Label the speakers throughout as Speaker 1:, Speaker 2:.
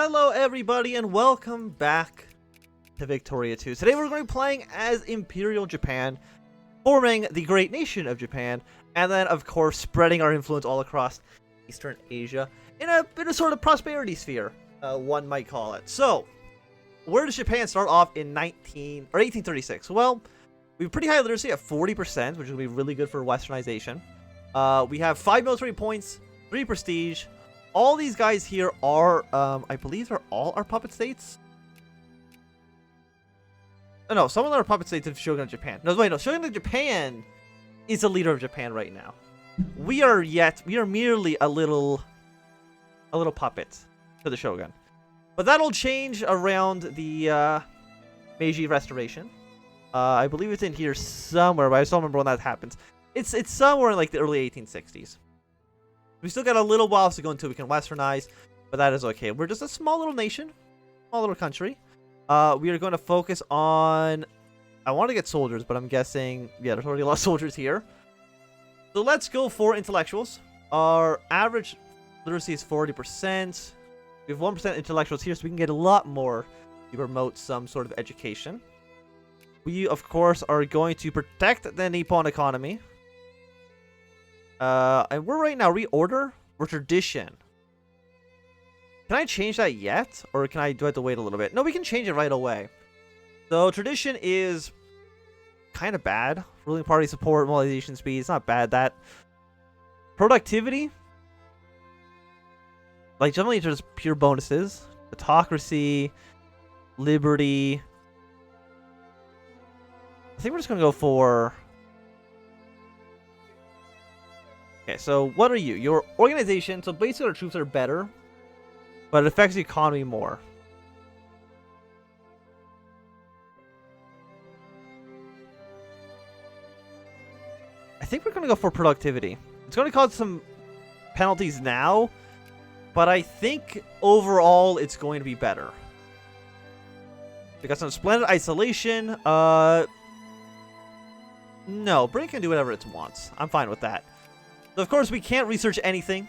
Speaker 1: Hello everybody and welcome back to Victoria 2. Today we're going to be playing as Imperial Japan, forming the great nation of Japan, and then of course spreading our influence all across Eastern Asia in a bit of sort of prosperity sphere, one might call it. So, where does Japan start off in 1836? Well, we have pretty high literacy at 40%, which will be really good for westernization. We have 5 military points, 3 prestige. All these guys here are, I believe they're all our puppet states. Oh, no, some of them are puppet states of Shogun of Japan. No, wait, no, Shogun of Japan is the leader of Japan right now. We are merely a little puppet to the Shogun. But that'll change around the Meiji Restoration. I believe it's in here somewhere, but I just don't remember when that happens. It's somewhere in like the early 1860s. We still got a little while to go until we can westernize, but that is okay. We're just a small little nation, small little country. We are going to focus on... I want to get soldiers, but I'm guessing... Yeah, there's already a lot of soldiers here. So let's go for intellectuals. Our average literacy is 40%. We have 1% intellectuals here, so we can get a lot more to promote some sort of education. We, of course, are going to protect the Nippon economy. And we're right now reorder or tradition. Can I change that yet? Or do I have to wait a little bit? No, we can change it right away. So tradition is kind of bad. Ruling party support, mobilization speed. It's not bad. That productivity, like generally just pure bonuses. Autocracy, liberty. I think we're just gonna go for... Okay, so what are you? Your organization, so basically our troops are better, but it affects the economy more. I think we're going to go for productivity. It's going to cause some penalties now, but I think overall it's going to be better. We got some splendid isolation. No, Britain can do whatever it wants. I'm fine with that. So, of course, we can't research anything.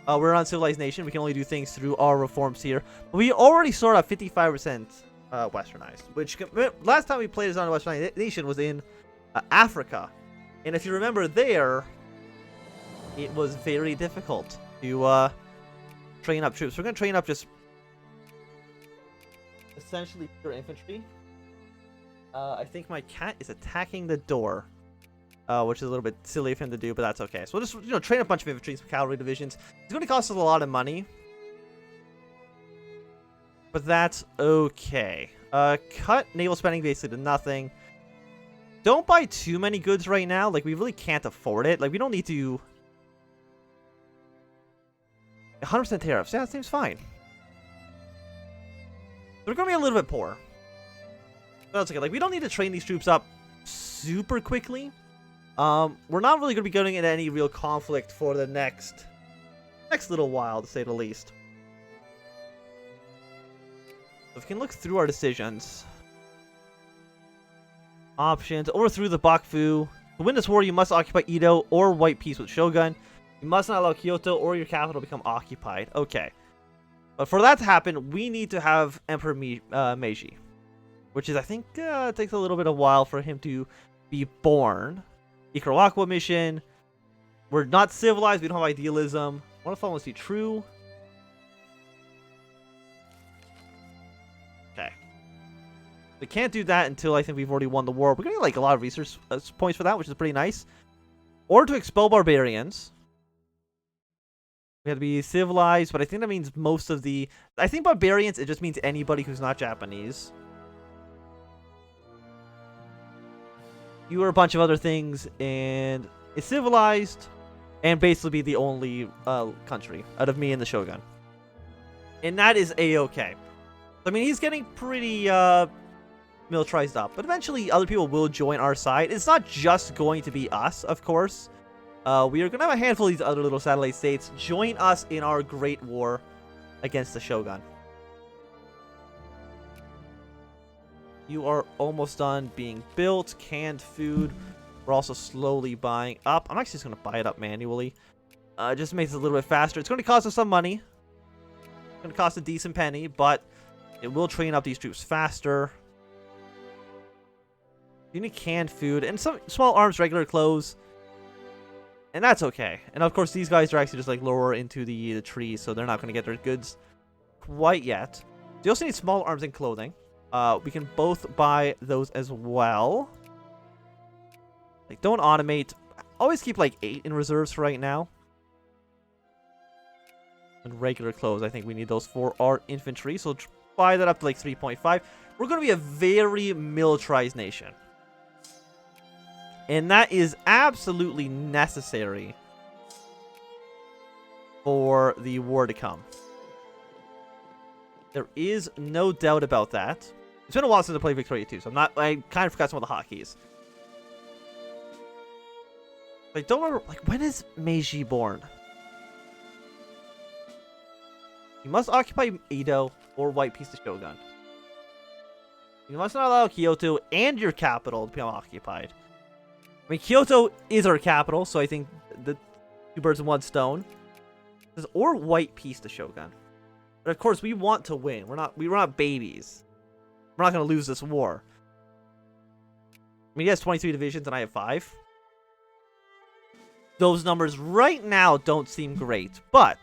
Speaker 1: We're an uncivilized nation. We can only do things through our reforms here. But we already start at 55% westernized, which last time we played as on a westernized nation was in Africa. And if you remember there, it was very difficult to train up troops. We're going to train up just essentially pure infantry. I think my cat is attacking the door. Which is a little bit silly of him to do, but that's okay. So we'll just, train a bunch of infantry, some cavalry divisions. It's going to cost us a lot of money. But that's okay. Cut naval spending basically to nothing. Don't buy too many goods right now. Like, we really can't afford it. Like, we don't need to... 100% tariffs. Yeah, that seems fine. We're going to be a little bit poor. But that's okay. Like, we don't need to train these troops up super quickly. We're not really going to be getting into any real conflict for the next little while, to say the least. So if we can look through our decisions. Options. Overthrew the Bakufu. To win this war, you must occupy Edo or White Peace with Shogun. You must not allow Kyoto or your capital become occupied. Okay. But for that to happen, we need to have Emperor Meiji. Which is, I think, it takes a little bit of while for him to be born. Ikarawakwa mission. We're not civilized. We don't have idealism. What if I want to see true? Okay. We can't do that until I think we've already won the war. We're getting like a lot of research points for that, which is pretty nice. Or to expel barbarians. We have to be civilized, but I think that means most of the... I think barbarians, it just means anybody who's not Japanese. You are a bunch of other things, and it's civilized, and basically be the only country out of me and the Shogun. And that is a-okay. I mean, he's getting pretty militarized up, but eventually other people will join our side. It's not just going to be us, of course. We are going to have a handful of these other little satellite states join us in our great war against the Shogun. You are almost done being built. Canned food. We're also slowly buying up. I'm actually just going to buy it up manually. It just makes it a little bit faster. It's going to cost us some money. Gonna cost a decent penny, but it will train up these troops faster. You need canned food and some small arms, regular clothes. And that's okay. And of course, these guys are actually just like lower into the trees, so they're not going to get their goods quite yet. You also need small arms and clothing. We can both buy those as well. Like, don't automate. Always keep like 8 in reserves for right now. And regular clothes, I think we need those for our infantry. So buy that up to like 3.5. We're going to be a very militarized nation. And that is absolutely necessary for the war to come. There is no doubt about that. It's been a while since I played Victoria 2, so I kind of forgot some of the hotkeys. I don't remember, like, when is Meiji born? You must occupy Edo or White Peace to Shogun. You must not allow Kyoto and your capital to be occupied. I mean, Kyoto is our capital, so I think the 2 birds in 1 stone. Or White Peace to Shogun. But of course, we want to win. We're not babies. We're not going to lose this war. I mean, he has 23 divisions and I have 5. Those numbers right now don't seem great, but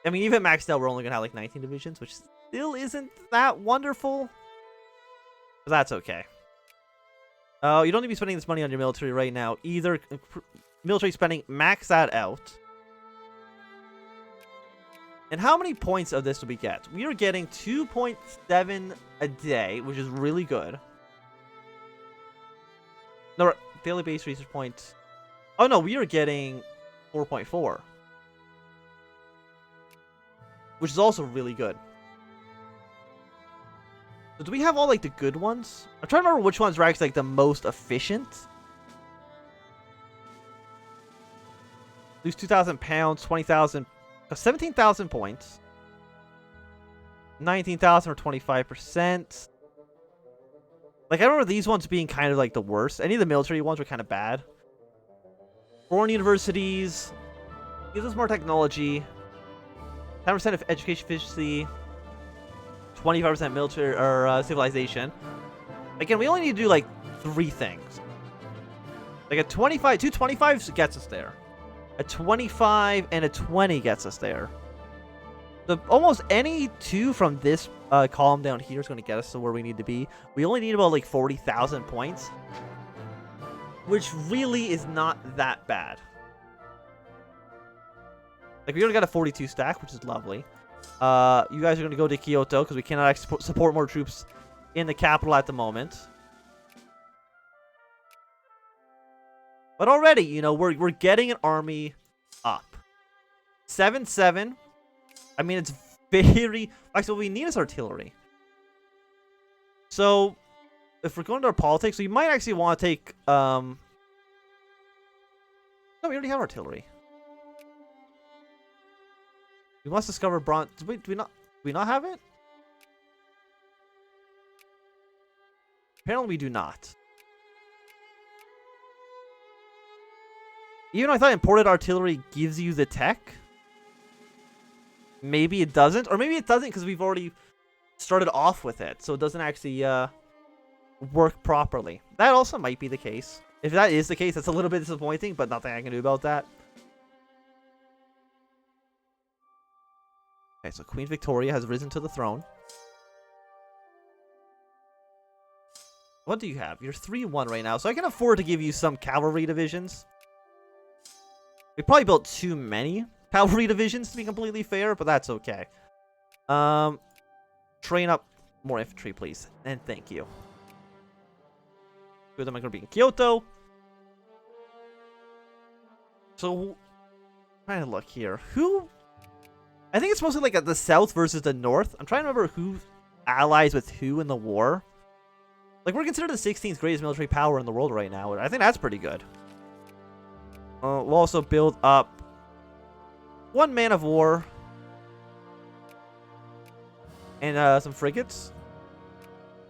Speaker 1: I mean, even maxed out, we're only going to have like 19 divisions, which still isn't that wonderful. But that's okay. You don't need to be spending this money on your military right now either. Military spending, max that out. And how many points of this do we get? We are getting 2.7 a day, which is really good. No, daily base research point. Oh no, we are getting 4.4. Which is also really good. So do we have all like the good ones? I'm trying to remember which ones are actually like the most efficient. Lose 2,000 pounds, 20,000, 17,000 points. 19,000 or 25%. Like, I remember these ones being kind of like the worst. Any of the military ones were kind of bad. Foreign universities. Gives us more technology. 10% of education efficiency. 25% military or civilization. Again, we only need to do like 3 things. Like a 25, 2 25s gets us there. A 25 and a 20 gets us there. So almost any 2 from this column down here is going to get us to where we need to be. We only need about like 40,000 points, which really is not that bad. Like, we already got a 42 stack, which is lovely. You guys are going to go to Kyoto because we cannot actually support more troops in the capital at the moment. But already, you know, we're getting an army up. 7-7. I mean, it's very... Actually, what we need is artillery. So, if we're going to our politics, we might actually want to take... No, we already have artillery. We must discover bronze... Do we not have it? Apparently we do not. Even though I thought imported artillery gives you the tech. Maybe it doesn't. Or maybe it doesn't because we've already started off with it. So it doesn't actually work properly. That also might be the case. If that is the case, that's a little bit disappointing, but nothing I can do about that. Okay, so Queen Victoria has risen to the throne. What do you have? You're 3-1 right now, so I can afford to give you some cavalry divisions. We probably built too many cavalry divisions, to be completely fair, but that's okay. Train up more infantry, please. And thank you. 2 of them are going to be in Kyoto. So, trying to look here. Who... I think it's mostly like the south versus the north. I'm trying to remember who allies with who in the war. Like, we're considered the 16th greatest military power in the world right now. I think that's pretty good. We'll also build up 1 man of war. And some frigates.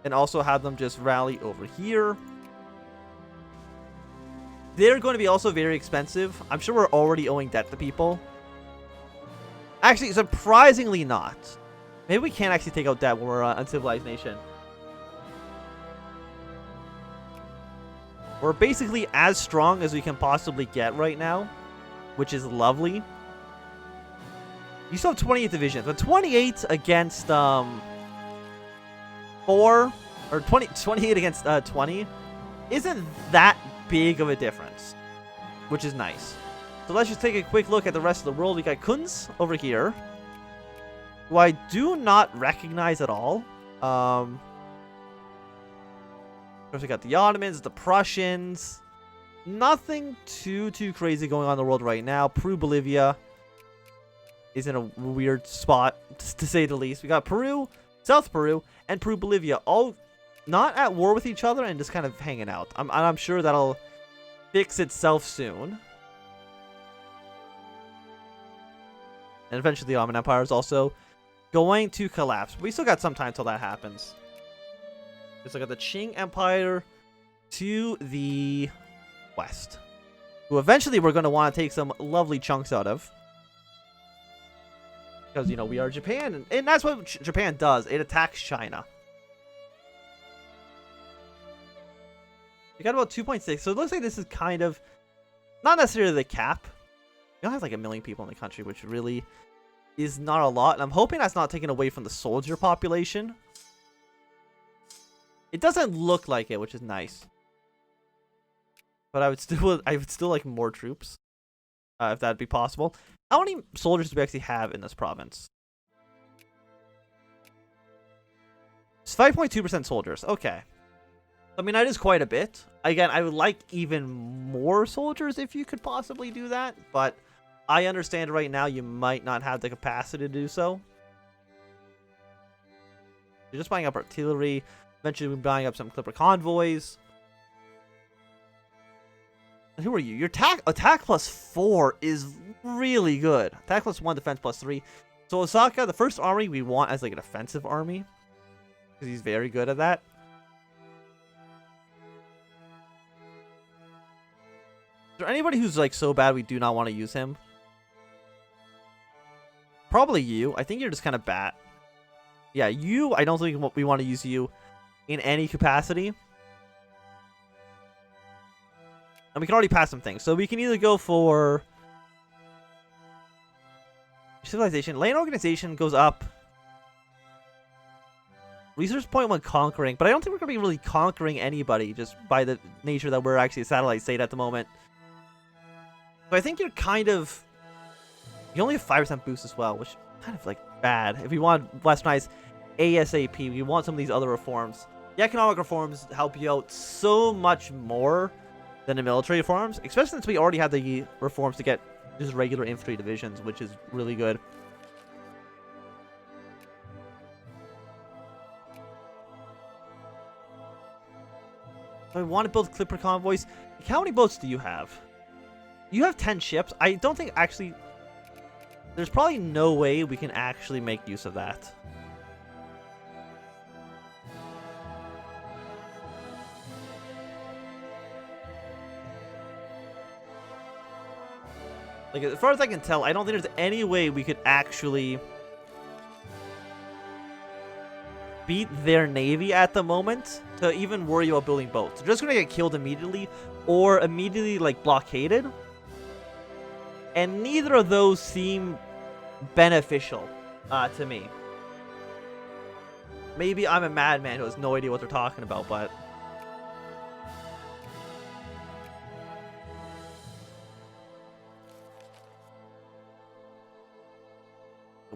Speaker 1: And also have them just rally over here. They're going to be also very expensive. I'm sure we're already owing debt to people. Actually, surprisingly not. Maybe we can't actually take out that when we're an uncivilized nation. We're basically as strong as we can possibly get right now, which is lovely. You still have 28 divisions, but 28 against 4 or 28 against 20 isn't that big of a difference, which is nice. So let's just take a quick look at the rest of the world. We got Kunz over here, who I do not recognize at all. Of course, we got the Ottomans, the Prussians. Nothing too crazy going on in the world right now. Peru, Bolivia is in a weird spot, to say the least. We got Peru, South Peru, and Peru, Bolivia, all not at war with each other and just kind of hanging out. I'm sure that'll fix itself soon. And eventually the Ottoman Empire is also going to collapse. We still got some time till that happens. Let's look at the Qing Empire to the west, who eventually we're going to want to take some lovely chunks out of. Because, you know, we are Japan, and that's what Japan does. It attacks China. We got about 2.6, so it looks like this is kind of not necessarily the cap. You don't have like 1 million people in the country, which really is not a lot. And I'm hoping that's not taken away from the soldier population. It doesn't look like it, which is nice. But I would still like more troops, if that'd be possible. How many soldiers do we actually have in this province? It's 5.2% soldiers. Okay. I mean, that is quite a bit. Again, I would like even more soldiers if you could possibly do that, but I understand right now you might not have the capacity to do so. You're just buying up artillery. Eventually, we're buying up some Clipper convoys. And who are you? Your attack plus 4 is really good. Attack plus 1, defense plus 3. So Osaka, the first army we want as like an offensive army, because he's very good at that. Is there anybody who's like so bad we do not want to use him? Probably you. I think you're just kind of bad. Yeah, you. I don't think we want to use you in any capacity. And we can already pass some things. So we can either go for civilization. Land organization goes up. Research point when conquering. But I don't think we're going to be really conquering anybody just by the nature that we're actually a satellite state at the moment. So I think you're kind of... You only have 5% boost as well, which is kind of like bad. If we want westernize ASAP, we want some of these other reforms. The economic reforms help you out so much more than the military reforms, especially since we already have the reforms to get just regular infantry divisions, which is really good. So I want to build Clipper convoys. How many boats do you have? You have 10 ships. I don't think actually... There's probably no way we can actually make use of that. Like, as far as I can tell, I don't think there's any way we could actually beat their navy at the moment to even worry about building boats. They're just going to get killed immediately or immediately, like, blockaded. And neither of those seem beneficial to me. Maybe I'm a madman who has no idea what they're talking about, but...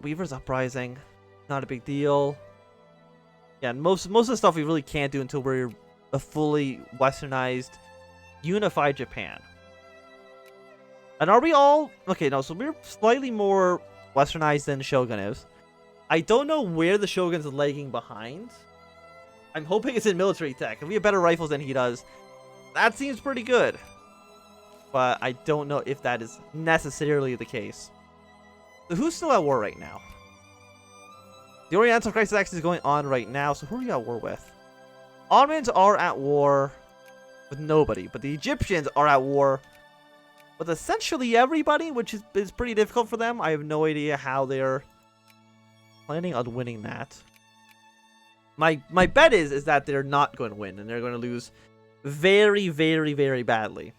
Speaker 1: Weaver's Uprising, not a big deal. Yeah, and most of the stuff we really can't do until we're a fully westernized, unified Japan. And are we all... Okay, no, so we're slightly more westernized than Shogun is. I don't know where the Shogun's lagging behind. I'm hoping it's in military tech. If we have better rifles than he does, that seems pretty good. But I don't know if that is necessarily the case. So who's still at war right now? The Oriental Crisis actually is going on right now, so who are you at war with? Ottomans are at war with nobody, but the Egyptians are at war with essentially everybody, which is pretty difficult for them. I have no idea how they're planning on winning that. My bet is that they're not going to win, and they're going to lose very, very, very badly.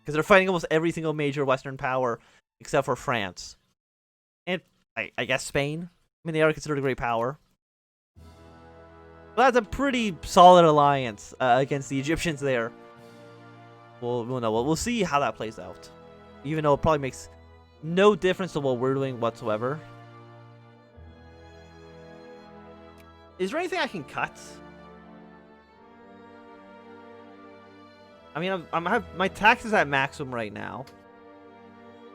Speaker 1: Because they're fighting almost every single major Western power except for France. And I guess Spain. I mean, they are considered a great power. But that's a pretty solid alliance against the Egyptians there. We'll see how that plays out. Even though it probably makes no difference to what we're doing whatsoever. Is there anything I can cut? I mean, I have my taxes at maximum right now.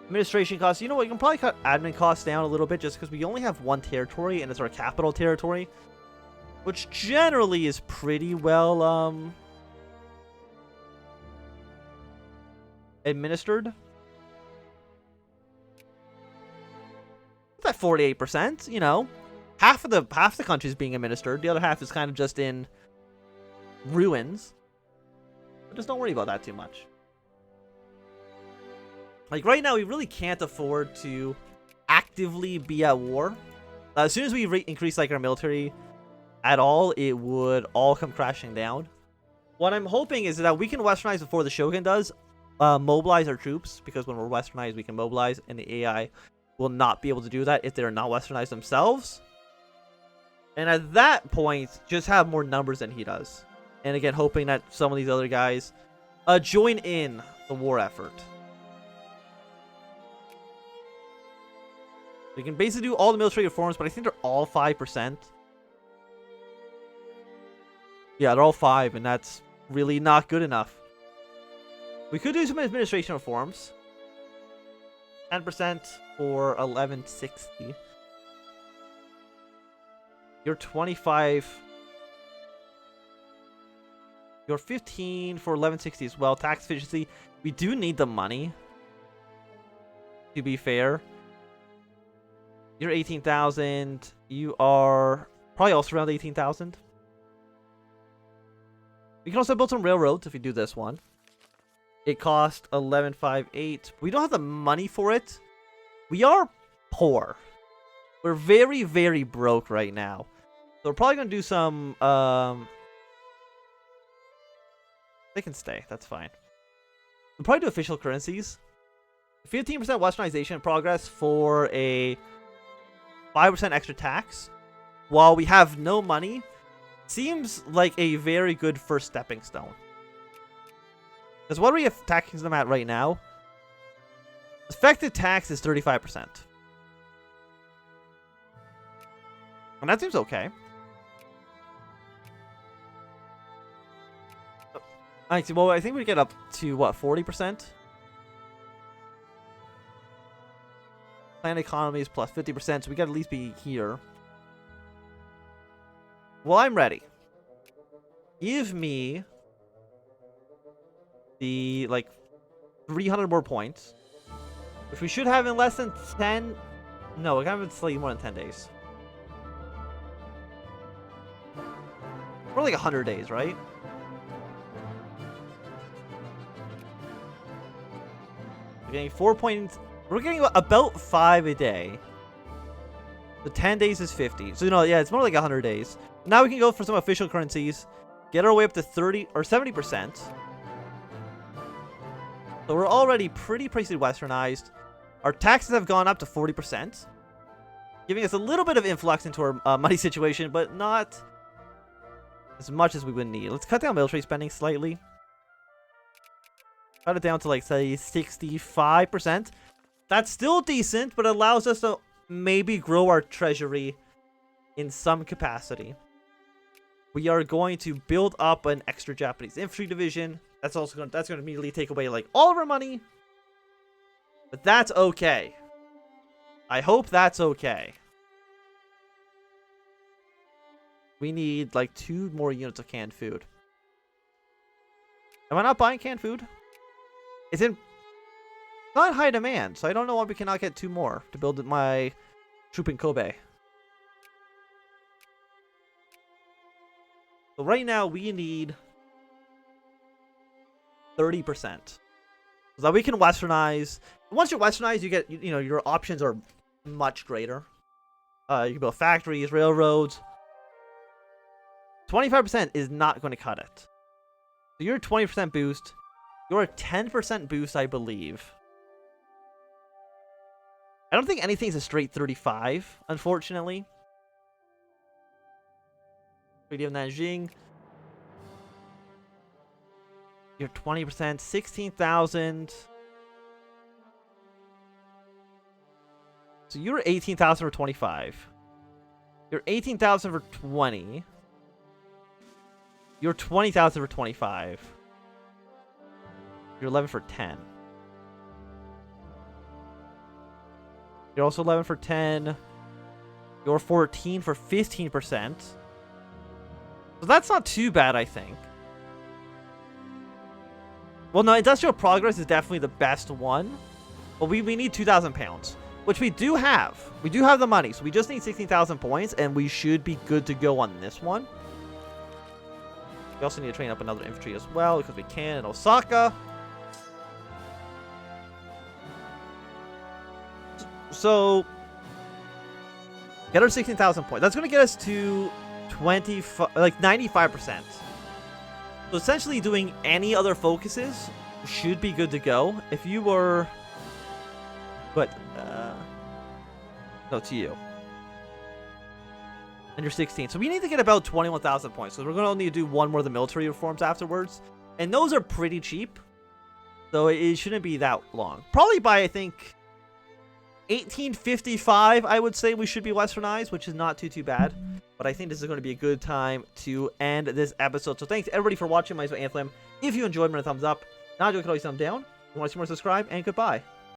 Speaker 1: Administration costs. You know what? You can probably cut admin costs down a little bit just because we only have one territory and it's our capital territory, which generally is pretty well administered. That 48%, you know, half the country is being administered. The other half is kind of just in ruins. But just don't worry about that too much. Like right now, we really can't afford to actively be at war. As soon as we increase like our military at all, it would all come crashing down. What I'm hoping is that we can westernize before the Shogun does. Mobilize our troops, because when we're westernized, we can mobilize, and the AI will not be able to do that if they're not westernized themselves. And at that point, just have more numbers than he does. And again, hoping that some of these other guys join in the war effort. We can basically do all the military reforms, but I think they're all 5%. Yeah, they're all 5, and that's really not good enough. We could do some administration reforms. 10% for 1160. You're 25. You're 15 for 1160 as well. Tax efficiency. We do need the money, to be fair. You're 18,000. You are probably also around 18,000. We can also build some railroads if we do this one. It cost 1158. We don't have the money for it. We are poor. We're very, very broke right now. So we're probably going to do some... They can stay. That's fine. We'll probably do official currencies. 15% westernization progress for a 5% extra tax. While we have no money, seems like a very good first stepping stone. Because what are we taxing them at right now? Effective tax is 35%. And that seems okay. Well, I think we get up to, what, 40%? Planned economy is plus 50%, so we gotta at least be here. Well, I'm ready. Give me the, like, 300 more points. Which we should have in less than 10... No, we have in slightly more than 10 days. We're like 100 days, right? We're getting 4 points. We're getting about 5 a day. The 10 days is 50. So, you know, yeah, it's more like 100 days. Now we can go for some official currencies. Get our way up to 30 or 70%. So we're already pretty westernized. Our taxes have gone up to 40%. Giving us a little bit of influx into our money situation, but not as much as we would need. Let's cut down military spending slightly. Cut it down to, like, say, 65%. That's still decent, but it allows us to maybe grow our treasury in some capacity. We are going to build up an extra Japanese infantry division. That's going to immediately take away, like, all of our money. But that's okay. I hope that's okay. We need, like, 2 more units of canned food. Am I not buying canned food? It's in not high demand, so I don't know why we cannot get 2 more to build my troop in Kobe. So right now we need 30%. So that we can westernize. Once you westernize, you get, you know, your options are much greater. You can build factories, railroads. 25% is not going to cut it. So you're a 20% boost. You're a 10% boost, I believe. I don't think anything's a straight 35, unfortunately. Treaty of Nanjing. You're 20%, 16,000. So you're 18,000 for 25. You're 18,000 for 20. You're 20,000 for 25. You're 11 for 10. You're also 11 for 10. You're 14 for 15%. So that's not too bad, I think. Well, no, industrial progress is definitely the best one. But we need 2,000 pounds, which we do have. We do have the money, so we just need 16,000 points, and we should be good to go on this one. We also need to train up another infantry as well, because we can in Osaka. So, get our 16,000 points. That's going to get us to 95%. So essentially doing any other focuses should be good to go. If you were... But, no, to you. And you're 16. So we need to get about 21,000 points. So we're going to need to do one more of the military reforms afterwards. And those are pretty cheap. So it shouldn't be that long. Probably by, I think, 1855, I would say we should be westernized, which is not too bad. But I think this is going to be a good time to end this episode. So thanks everybody for watching. My name is Anthem. If you enjoyed, give me a thumbs up. Not enjoy, you can always thumb down. If you want to see more, subscribe, and goodbye.